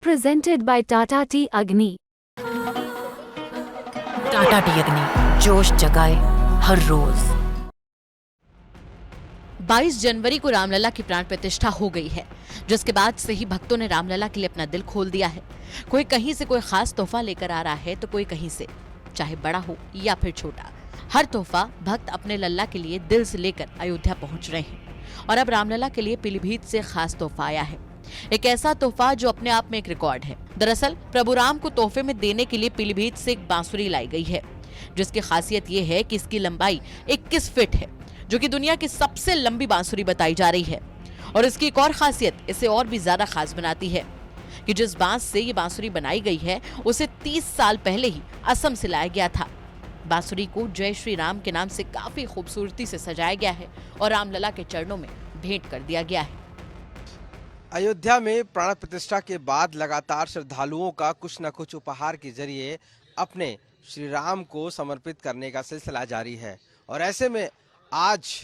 Presented by Tata Tea Agni. Tata T अग्नि, जोश जगाए हर रोज। 22 जनवरी को रामलला की प्राण प्रतिष्ठा हो गई है, जिसके बाद से ही भक्तों ने रामलला के लिए अपना दिल खोल दिया है। कोई कहीं से कोई खास तोहफा लेकर आ रहा है तो कोई कहीं से, चाहे बड़ा हो या फिर छोटा। हर तोहफा भक्त अपने लल्ला के लिए दिल से लेकर अयोध्या पहुंच रहे हैं। और अब रामलला के लिए पीलीभीत से खास तोहफा आया है, एक ऐसा तोहफा जो अपने आप में एक रिकॉर्ड है। दरअसल प्रभु राम को तोहफे में देने के लिए पीलीभीत से एक बांसुरी लाई गई है, जिसकी खासियत ये है कि इसकी लंबाई 21 फीट है, जो कि दुनिया की सबसे लंबी बांसुरी बताई जा रही है। और इसकी एक और खासियत इसे और भी ज्यादा खास बनाती है कि जिस बांस से ये बांसुरी बनाई गई है उसे 30 साल पहले ही असम से लाया गया था। बांसुरी को जय श्री राम के नाम से काफी खूबसूरती से सजाया गया है और रामलला के चरणों में भेंट कर दिया गया है। अयोध्या में प्राण प्रतिष्ठा के बाद लगातार श्रद्धालुओं का कुछ न कुछ उपहार के जरिए अपने श्री राम को समर्पित करने का सिलसिला जारी है। और ऐसे में आज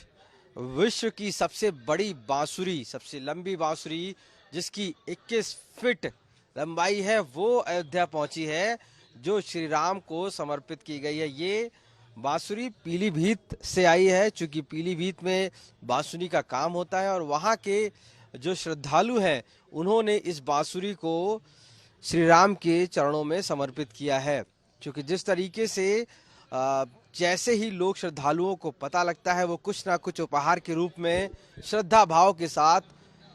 विश्व की सबसे बड़ी बांसुरी, सबसे लंबी बांसुरी जिसकी 21 फीट लंबाई है, वो अयोध्या पहुंची है, जो श्री राम को समर्पित की गई है। ये बांसुरी पीलीभीत से आई है, चूंकि पीलीभीत में बांसुरी का काम होता है और वहाँ के जो श्रद्धालु हैं उन्होंने इस बांसुरी को श्री राम के चरणों में समर्पित किया है। क्योंकि जिस तरीके से जैसे ही लोग श्रद्धालुओं को पता लगता है वो कुछ ना कुछ उपहार के रूप में श्रद्धा भाव के साथ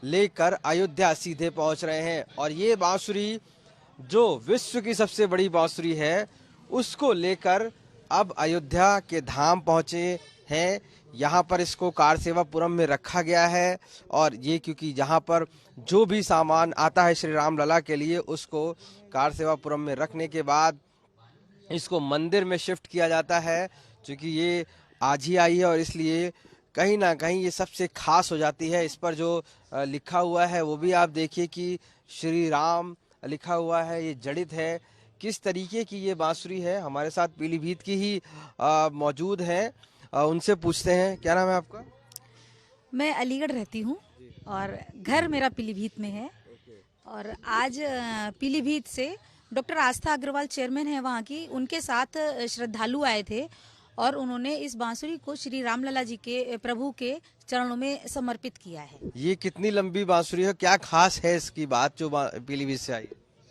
लेकर अयोध्या सीधे पहुंच रहे हैं। और ये बांसुरी जो विश्व की सबसे बड़ी बांसुरी है, उसको लेकर अब अयोध्या के धाम पहुंचे हैं। यहाँ पर इसको कारसेवापुरम में रखा गया है और ये क्योंकि यहाँ पर जो भी सामान आता है श्री राम लला के लिए उसको कारसेवापुरम में रखने के बाद इसको मंदिर में शिफ्ट किया जाता है। क्योंकि ये आज ही आई है और इसलिए कहीं ना कहीं ये सबसे खास हो जाती है। इस पर जो लिखा हुआ है वो भी आप देखिए कि श्री राम लिखा हुआ है, ये जड़ित है। किस तरीके की ये बांसुरी है, हमारे साथ पीलीभीत की ही मौजूद हैं, उनसे पूछते हैं। क्या नाम है आपका? मैं अलीगढ़ रहती हूँ और घर मेरा पीलीभीत में है। और आज पीलीभीत से डॉक्टर आस्था अग्रवाल चेयरमैन है वहाँ की, उनके साथ श्रद्धालु आए थे और उन्होंने इस बांसुरी को श्री रामलला जी के प्रभु के चरणों में समर्पित किया है। ये कितनी लंबी बांसुरी है, क्या खास है इसकी बात जो पीलीभीत से आई?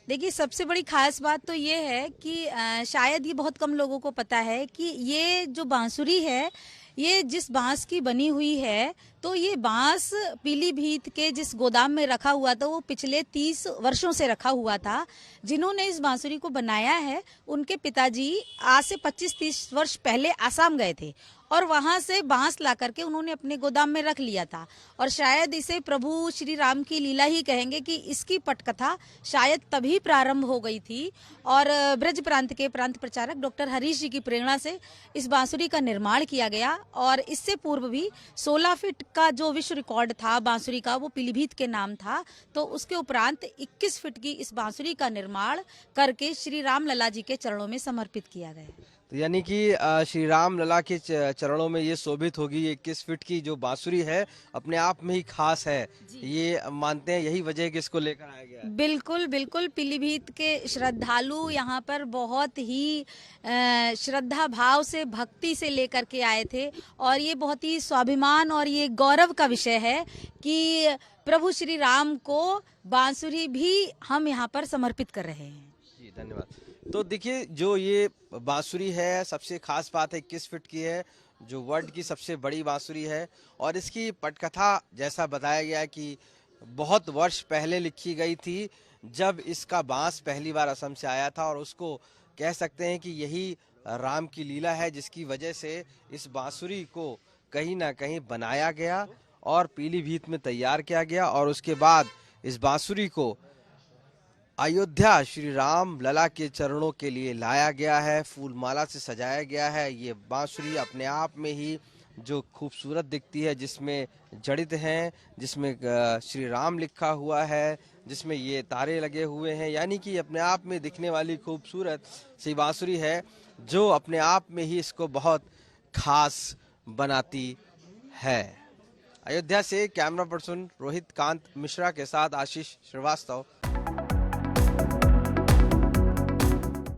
देखिए, सबसे बड़ी खास बात तो ये है कि शायद ये बहुत कम लोगों को पता है कि ये जो बांसुरी है, ये जिस बांस की बनी हुई है, तो ये बांस पीलीभीत के जिस गोदाम में रखा हुआ था वो पिछले 30 वर्षों से रखा हुआ था। जिन्होंने इस बांसुरी को बनाया है उनके पिताजी आज से 25-30 वर्ष पहले आसाम गए थे और वहां से बांस ला करके उन्होंने अपने गोदाम में रख लिया था। और शायद इसे प्रभु श्री राम की लीला ही कहेंगे कि इसकी पटकथा शायद तभी प्रारंभ हो गई थी। और ब्रज प्रांत के प्रांत प्रचारक डॉक्टर हरीश जी की प्रेरणा से इस बांसुरी का निर्माण किया गया। और इससे पूर्व भी 16 फीट का जो विश्व रिकॉर्ड था बांसुरी का, वो पीलीभीत के नाम था। तो उसके उपरांत 21 फीट की इस बांसुरी का निर्माण करके श्री राम लला जी के चरणों में समर्पित किया गया। तो यानी कि श्री राम लला के चरणों में ये शोभित होगी। 21 फीट की जो बांसुरी है अपने आप में ही खास है, ये मानते हैं, यही वजह है कि इसको लेकर आया गया। बिल्कुल बिल्कुल, पीलीभीत के श्रद्धालु यहाँ पर बहुत ही श्रद्धा भाव से, भक्ति से लेकर के आए थे। और ये बहुत ही स्वाभिमान और ये गौरव का विषय है कि प्रभु श्री राम को बांसुरी भी हम यहाँ पर समर्पित कर रहे हैं। जी धन्यवाद। तो देखिए, जो ये बांसुरी है, सबसे खास बात है 21 फीट की है, जो वर्ल्ड की सबसे बड़ी बांसुरी है। और इसकी पटकथा जैसा बताया गया है कि बहुत वर्ष पहले लिखी गई थी, जब इसका बांस पहली बार असम से आया था। और उसको कह सकते हैं कि यही राम की लीला है, जिसकी वजह से इस बांसुरी को कहीं ना कहीं बनाया गया और पीलीभीत में तैयार किया गया। और उसके बाद इस बांसुरी को अयोध्या श्री राम लला के चरणों के लिए लाया गया है, फूल माला से सजाया गया है। ये बांसुरी अपने आप में ही जो खूबसूरत दिखती है, जिसमें जड़ित हैं, जिसमें श्री राम लिखा हुआ है, जिसमें ये तारे लगे हुए हैं, यानी कि अपने आप में दिखने वाली खूबसूरत सी बांसुरी है, जो अपने आप में ही इसको बहुत खास बनाती है। अयोध्या से कैमरा पर्सन रोहित कांत मिश्रा के साथ आशीष श्रीवास्तव,